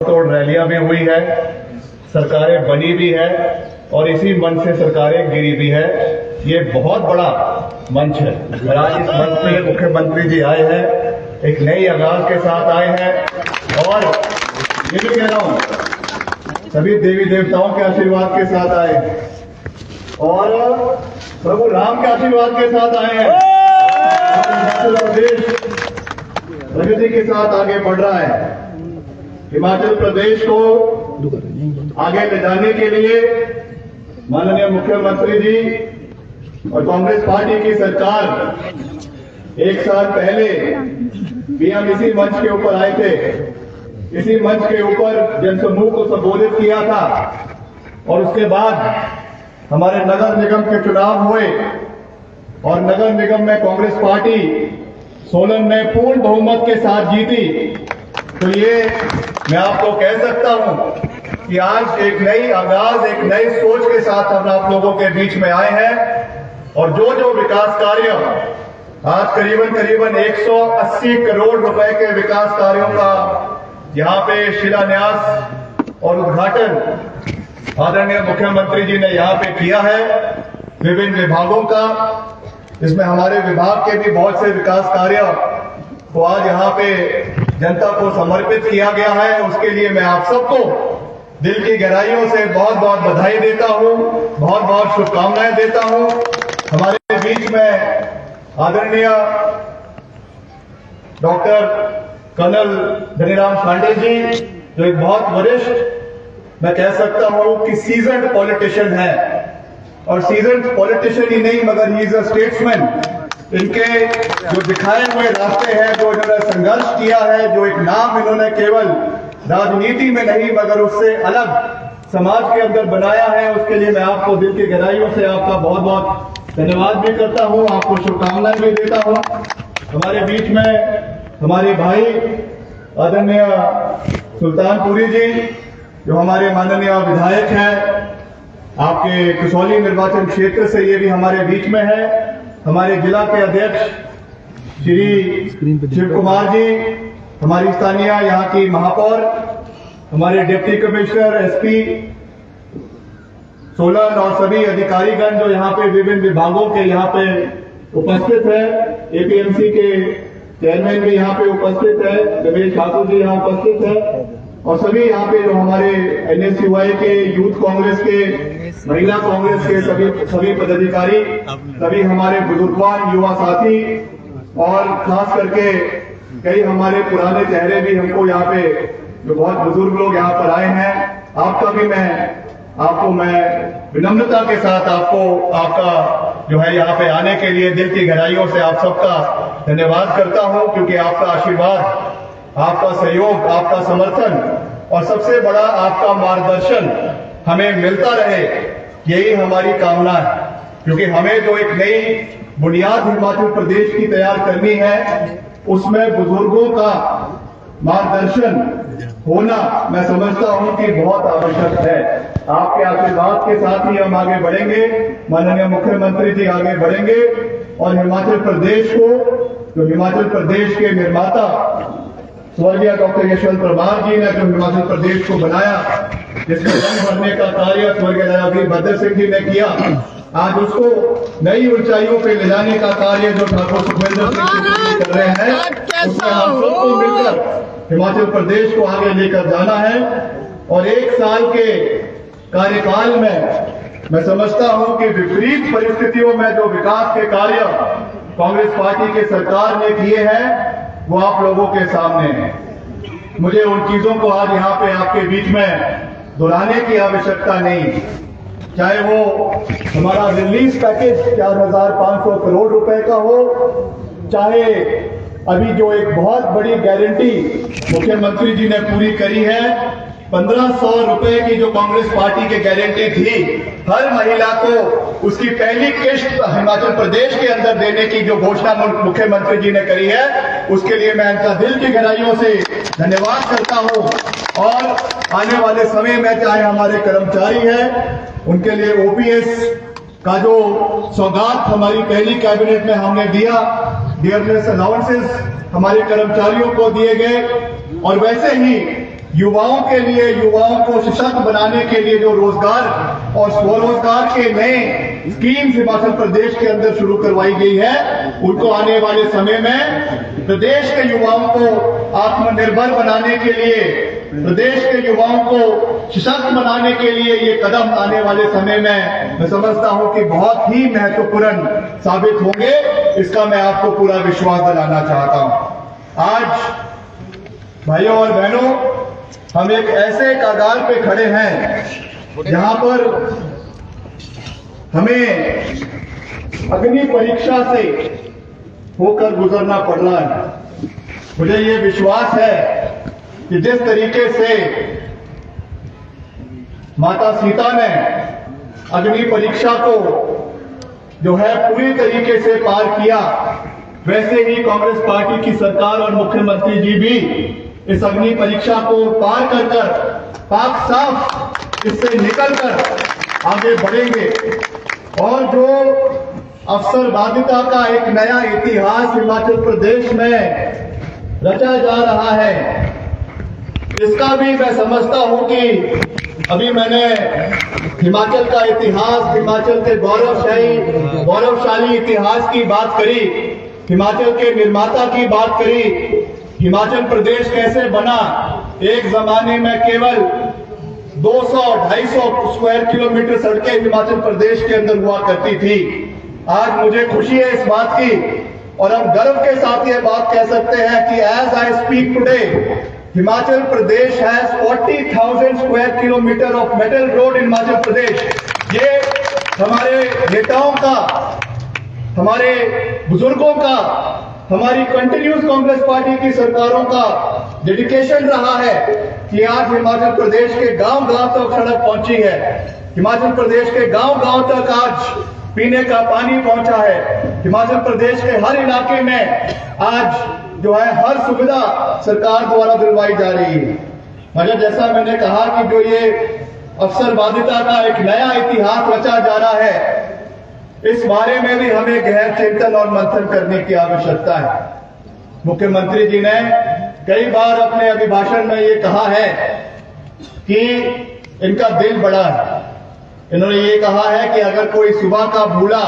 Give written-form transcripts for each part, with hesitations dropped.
तोड़ रैलियां भी हुई है, सरकारें बनी भी है और इसी मंच से सरकारें गिरी भी है। ये बहुत बड़ा मंच है और आज इस मंच पे मुख्यमंत्री जी आए हैं, एक नई आगाज के साथ आए हैं और ये भी कह रहा हूं सभी देवी देवताओं के आशीर्वाद के साथ आए हैं और प्रभु राम के आशीर्वाद के साथ आए हैं। देश प्रगति के साथ आगे बढ़ रहा है। हिमाचल प्रदेश को आगे ले जाने के लिए माननीय मुख्यमंत्री जी और कांग्रेस पार्टी की सरकार एक साल पहले भी हम इसी मंच के ऊपर आए थे, इसी मंच के ऊपर जनसमूह को संबोधित किया था और उसके बाद हमारे नगर निगम के चुनाव हुए और नगर निगम में कांग्रेस पार्टी सोलन में पूर्ण बहुमत के साथ जीती। तो ये मैं आपको कह सकता हूं कि आज एक नई आगाज, एक नई सोच के साथ हम आप लोगों के बीच में आए हैं और जो विकास कार्य आज करीबन 180 करोड़ रुपए के विकास कार्यों का यहाँ पे शिलान्यास और उद्घाटन आदरणीय मुख्यमंत्री जी ने यहाँ पे किया है विभिन्न विभागों का। इसमें हमारे विभाग के भी बहुत से विकास कार्य को आज यहाँ पे जनता को समर्पित किया गया है। उसके लिए मैं आप सबको दिल की गहराइयों से बहुत बहुत बधाई देता हूँ, बहुत बहुत शुभकामनाएं देता हूँ। हमारे बीच में आदरणीय डॉक्टर कर्नल धनीराम शांडे जी जो एक बहुत वरिष्ठ मैं कह सकता हूँ कि सीजन्ड पॉलिटिशियन है और सीजन्ड पॉलिटिशियन ही नहीं मगर ही इज अ स्टेट्समैन। इनके जो दिखाए हुए रास्ते हैं, जो इन्होंने संघर्ष किया है, जो एक नाम इन्होंने केवल राजनीति में नहीं मगर उससे अलग समाज के अंदर बनाया है, उसके लिए मैं आपको दिल की गहराइयों से आपका बहुत बहुत धन्यवाद भी करता हूं, आपको शुभकामनाएं भी देता हूं। हमारे बीच में हमारे भाई आदरणीय सुल्तानपुरी जी जो हमारे माननीय विधायक हैं, आपके कसौली निर्वाचन क्षेत्र से ये भी हमारे बीच में है। हमारे जिला के अध्यक्ष श्री शिव कुमार जी, हमारी स्थानीय यहाँ की महापौर, हमारे डिप्टी कमिश्नर एसपी सोलन और सभी अधिकारीगण जो यहाँ पे विभिन्न विभागों के यहाँ पे उपस्थित है। एपीएमसी के चेयरमैन भी यहाँ पे उपस्थित है, रमेश ठाकुर जी यहाँ उपस्थित है और सभी यहाँ पे जो हमारे एनएसयूआई के, यूथ कांग्रेस के, महिला कांग्रेस के सभी पदाधिकारी, सभी हमारे बुजुर्गवान युवा साथी और खास करके कई हमारे पुराने चेहरे भी हमको यहाँ पे जो बहुत बुजुर्ग लोग यहाँ पर आए हैं, आपका भी मैं विनम्रता के साथ आपका जो है यहाँ पे आने के लिए दिल की गहराइयों से आप सबका धन्यवाद करता हूँ क्योंकि आपका आशीर्वाद, आपका सहयोग, आपका समर्थन और सबसे बड़ा आपका मार्गदर्शन हमें मिलता रहे, यही हमारी कामना है। क्योंकि हमें जो एक नई बुनियाद हिमाचल प्रदेश की तैयार करनी है उसमें बुजुर्गों का मार्गदर्शन होना मैं समझता हूं कि बहुत आवश्यक है। आपके आशीर्वाद के साथ ही हम आगे बढ़ेंगे, माननीय मुख्यमंत्री जी आगे बढ़ेंगे और हिमाचल प्रदेश को, जो हिमाचल प्रदेश के निर्माता स्वर्गीय डॉक्टर यशवंत परमार जी ने जो हिमाचल प्रदेश को बनाया, जिसमें रंग भरने का कार्य स्वर्गीय वीरभद्र सिंह जी ने किया, आज उसको नई ऊंचाइयों पे ले जाने का कार्य जो ठाकुर सुखविंदर सिंह जी कर रहे हैं, उसमें हम सबको मिलकर हिमाचल प्रदेश को आगे लेकर जाना है। और एक साल के कार्यकाल में मैं समझता हूं कि विपरीत परिस्थितियों में जो विकास के कार्य कांग्रेस पार्टी के सरकार ने किए हैं वो आप लोगों के सामने है। मुझे उन चीजों को आज यहाँ पे आपके बीच में दोहराने की आवश्यकता नहीं, चाहे वो हमारा रिलीज पैकेज 4,500 करोड़ रुपए का हो, चाहे अभी जो एक बहुत बड़ी गारंटी मुख्यमंत्री जी ने पूरी करी है, 1,500 रुपए की जो कांग्रेस पार्टी की गारंटी थी हर महिला को उसकी पहली किश्त हिमाचल प्रदेश के अंदर देने की जो घोषणा मुख्यमंत्री जी ने करी है, उसके लिए मैं इनका दिल की गहराइयों से धन्यवाद करता हूं। और आने वाले समय में चाहे हमारे कर्मचारी हैं, उनके लिए ओपीएस का जो सौगात हमारी पहली कैबिनेट में हमने दिया, डियरनेस अलाउंसेस हमारे कर्मचारियों को दिए गए और वैसे ही युवाओं के लिए, युवाओं को सशक्त बनाने के लिए जो रोजगार और स्वरोजगार के नए स्कीम्स हिमाचल प्रदेश के अंदर शुरू करवाई गई है, उनको आने वाले समय में प्रदेश के युवाओं को आत्मनिर्भर बनाने के लिए, प्रदेश के युवाओं को सशक्त बनाने के लिए ये कदम आने वाले समय में मैं समझता हूं कि बहुत ही महत्वपूर्ण साबित होंगे। इसका मैं आपको पूरा विश्वास दिलाना चाहता हूं। आज भाइयों और बहनों, हम एक ऐसे कगार पे खड़े हैं जहां पर हमें अग्नि परीक्षा से होकर गुजरना पड़ रहा है। मुझे ये विश्वास है कि जिस तरीके से माता सीता ने अग्नि परीक्षा को जो है पूरी तरीके से पार किया, वैसे ही कांग्रेस पार्टी की सरकार और मुख्यमंत्री जी भी इस अग्नि परीक्षा को पार कर पाक साफ इससे निकलकर आगे बढ़ेंगे और जो अवसरवादिता का एक नया इतिहास हिमाचल प्रदेश में रचा जा रहा है, इसका भी मैं समझता हूं कि अभी मैंने हिमाचल का इतिहास, हिमाचल के गौरवशाली इतिहास की बात करी, हिमाचल के निर्माता की बात करी, हिमाचल प्रदेश कैसे बना। एक जमाने में केवल 200-250 स्क्वायर किलोमीटर सड़कें हिमाचल प्रदेश के अंदर हुआ करती थी। आज मुझे खुशी है इस बात की और हम गर्व के साथ ये बात कह सकते हैं कि as I speak today, Himachal Pradesh has 40,000 square kilometre of metal road in Himachal Pradesh. ये हमारे नेताओं का, हमारे बुजुर्गों का, हमारी कंटिन्यूस कांग्रेस पार्टी की सरकारों का डेडिकेशन रहा है कि आज हिमाचल प्रदेश के गांव-गांव तक सड़क पहुंची है, हिमाचल प्रदेश के गांव-गांव तक आज पीने का पानी पहुंचा है, हिमाचल प्रदेश के हर इलाके में आज जो है हर सुविधा सरकार द्वारा दिलवाई जा रही है। मगर जैसा मैंने कहा कि जो ये अवसरवादिता का एक नया इतिहास रचा जा रहा है, इस बारे में भी हमें गहन चिंतन और मंथन करने की आवश्यकता है। मुख्यमंत्री जी ने कई बार अपने अभिभाषण में ये कहा है कि इनका दिल बड़ा है। इन्होंने ये कहा है कि अगर कोई सुबह का भूला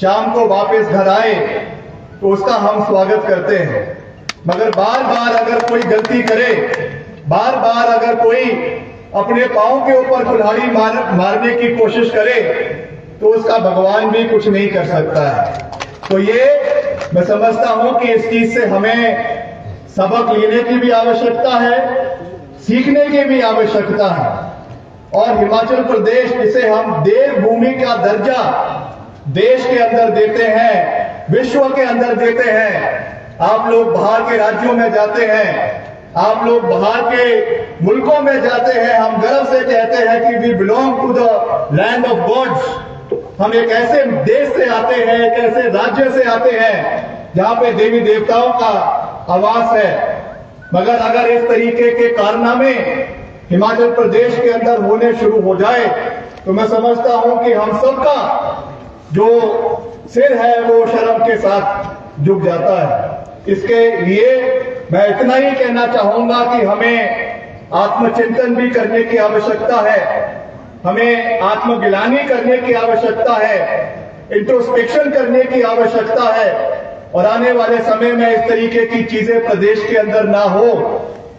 शाम को वापस घर आए तो उसका हम स्वागत करते हैं, मगर बार बार अगर कोई गलती करे, बार बार अगर कोई अपने पांव के ऊपर कुल्हाड़ी मारने की कोशिश करे तो उसका भगवान भी कुछ नहीं कर सकता है। तो ये मैं समझता हूं कि इस चीज से हमें सबक लेने की भी आवश्यकता है, सीखने की भी आवश्यकता है। और हिमाचल प्रदेश, जिसे हम देवभूमि का दर्जा देश के अंदर देते हैं, विश्व के अंदर देते हैं। आप लोग बाहर के राज्यों में जाते हैं, आप लोग बाहर के मुल्कों में जाते हैं, हम गर्व से कहते हैं कि we belong to the land of gods. हम एक ऐसे देश से आते हैं, एक ऐसे राज्य से आते हैं जहां पे देवी देवताओं का आवास है। मगर अगर इस तरीके के कारनामे हिमाचल प्रदेश के अंदर होने शुरू हो जाए तो मैं समझता हूं कि हम सबका जो सिर है वो शर्म के साथ झुक जाता है। इसके लिए मैं इतना ही कहना चाहूंगा कि हमें आत्मचिंतन भी करने की आवश्यकता है, हमें आत्मगिलानी करने की आवश्यकता है, इंट्रोस्पेक्शन करने की आवश्यकता है और आने वाले समय में इस तरीके की चीजें प्रदेश के अंदर ना हो,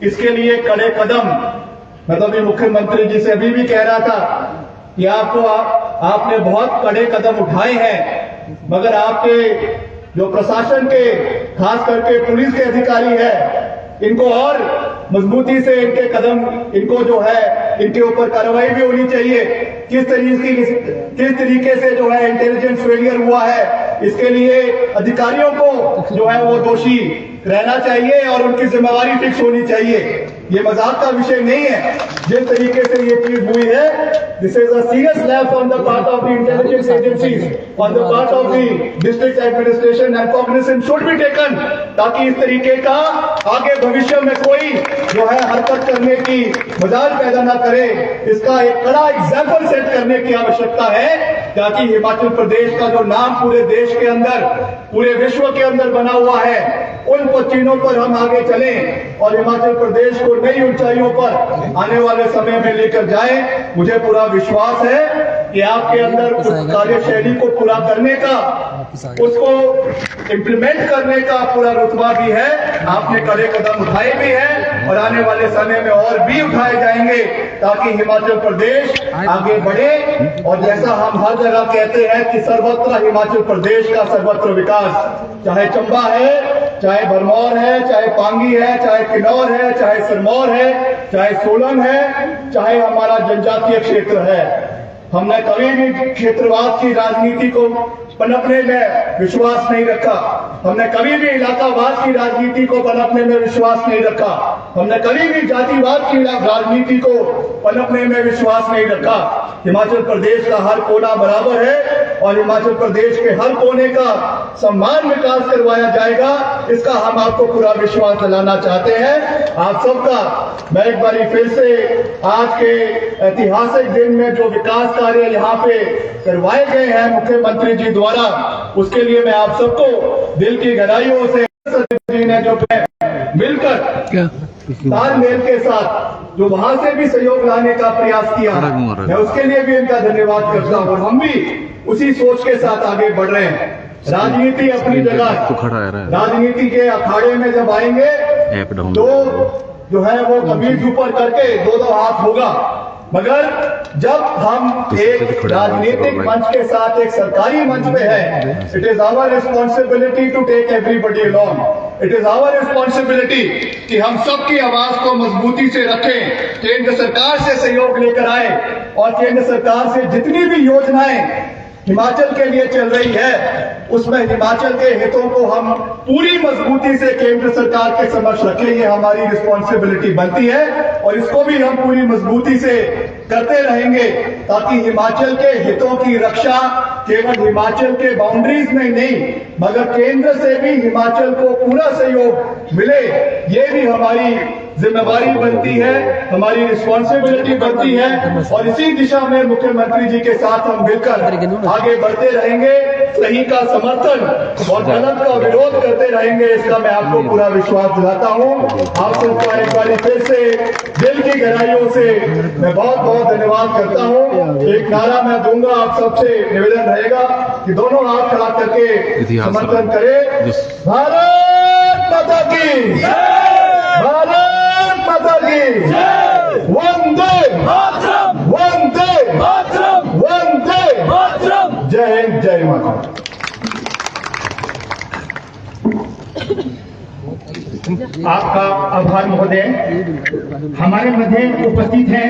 इसके लिए कड़े कदम, मैं तो अभी मुख्यमंत्री जी से अभी भी कह रहा था कि आपने बहुत कड़े कदम उठाए हैं, मगर आपके जो प्रशासन के, खास करके पुलिस के अधिकारी है, इनको और मजबूती से इनके कदम, इनको जो है इनके ऊपर कार्रवाई भी होनी चाहिए। किस तरीके से जो है इंटेलिजेंस फेलियर हुआ है, इसके लिए अधिकारियों को जो है वो दोषी रहना चाहिए और उनकी जिम्मेवारी फिक्स होनी चाहिए। ये मजाक का विषय नहीं है। जिस तरीके से ये चीज हुई है, this is a serious lapse on the part of the intelligence agencies, on the part of the district administration and cognizance should be taken, ताकि इस तरीके का आगे भविष्य में कोई जो है हरकत करने की मजाल पैदा ना करे। इसका एक कड़ा एग्जाम्पल सेट करने की आवश्यकता है, ताकि हिमाचल प्रदेश का जो नाम पूरे देश के अंदर, पूरे विश्व के अंदर बना हुआ है, उन पचीनों पर हम आगे चलें और हिमाचल प्रदेश को नई ऊंचाइयों पर आने वाले समय में लेकर जाएं। मुझे पूरा विश्वास है कि आपके अंदर उस कार्यशैली को पूरा करने का, उसको इम्प्लीमेंट करने का पूरा रुतबा भी है। आपने कड़े कदम उठाए भी हैं और आने वाले समय में और भी उठाए जाएंगे ताकि हिमाचल प्रदेश आगे बढ़े। और जैसा हम हर जगह कहते हैं कि सर्वत्र हिमाचल प्रदेश का सर्वत्र विकास, चाहे चंबा है, चाहे भरमौर है, चाहे पांगी है, चाहे किन्नौर है, चाहे सिरमौर है, चाहे सोलन है, चाहे हमारा जनजातीय क्षेत्र है। हमने कभी भी क्षेत्रवाद की राजनीति को पनपने में विश्वास नहीं रखा। हमने कभी भी इलाकावाद की राजनीति को पनपने में विश्वास नहीं रखा। हमने कभी भी जातिवाद की राजनीति को पनपने में विश्वास नहीं रखा। हिमाचल प्रदेश का हर कोना बराबर है और हिमाचल प्रदेश के हर कोने का सम्मान विकास करवाया जाएगा, इसका हम आपको पूरा विश्वास दिलाना चाहते हैं। आप सबका मैं एक बार फिर से आज के ऐतिहासिक दिन में जो विकास कार्य यहाँ पे करवाए गए हैं मुख्यमंत्री जी द्वारा, उसके लिए मैं आप सबको दिल की गहराइयों से जी ने जो मिलकर तालमेल के साथ जो वहां से भी सहयोग लाने का प्रयास किया, मैं उसके लिए भी इनका धन्यवाद करता हूँ। और हम भी उसी सोच के साथ आगे बढ़ रहे हैं। राजनीति अपनी जगह, राजनीति के अखाड़े में जब आएंगे तो जो है वो कमीज ऊपर करके दो हाथ होगा, मगर जब हम एक राजनीतिक मंच के साथ एक सरकारी मंच पे है, it is our responsibility to take everybody along. It is our responsibility कि हम सबकी आवाज को मजबूती से रखें, केंद्र सरकार से सहयोग लेकर आए और केंद्र सरकार से जितनी भी योजनाएं हिमाचल के लिए चल रही है उसमें हिमाचल के हितों को हम पूरी मजबूती से केंद्र सरकार के समक्ष रखें। ये हमारी रिस्पॉन्सिबिलिटी बनती है और इसको भी हम पूरी मजबूती से करते रहेंगे ताकि हिमाचल के हितों की रक्षा केवल हिमाचल के बाउंड्रीज में नहीं मगर केंद्र से भी हिमाचल को पूरा सहयोग मिले। ये भी हमारी जिम्मेवारी बनती है, हमारी रिस्पॉन्सिबिलिटी बनती है और इसी दिशा में मुख्यमंत्री जी के साथ हम मिलकर आगे बढ़ते रहेंगे। सही का समर्थन और गलत का विरोध करते रहेंगे, इसका मैं आपको पूरा विश्वास दिलाता हूँ। आप सबका एक बार फिर से दिल की गहराइयों से मैं बहुत बहुत धन्यवाद करता हूँ। एक नारा मैं दूंगा, आप सबसे निवेदन रहेगा कि दोनों हाथ खड़ा करके समर्थन करें। भारत माता की, भारत माता की, वंदे वंदे वंदे, जय हिंद, जय माता। आपका आभार महोदय। हमारे मध्य उपस्थित हैं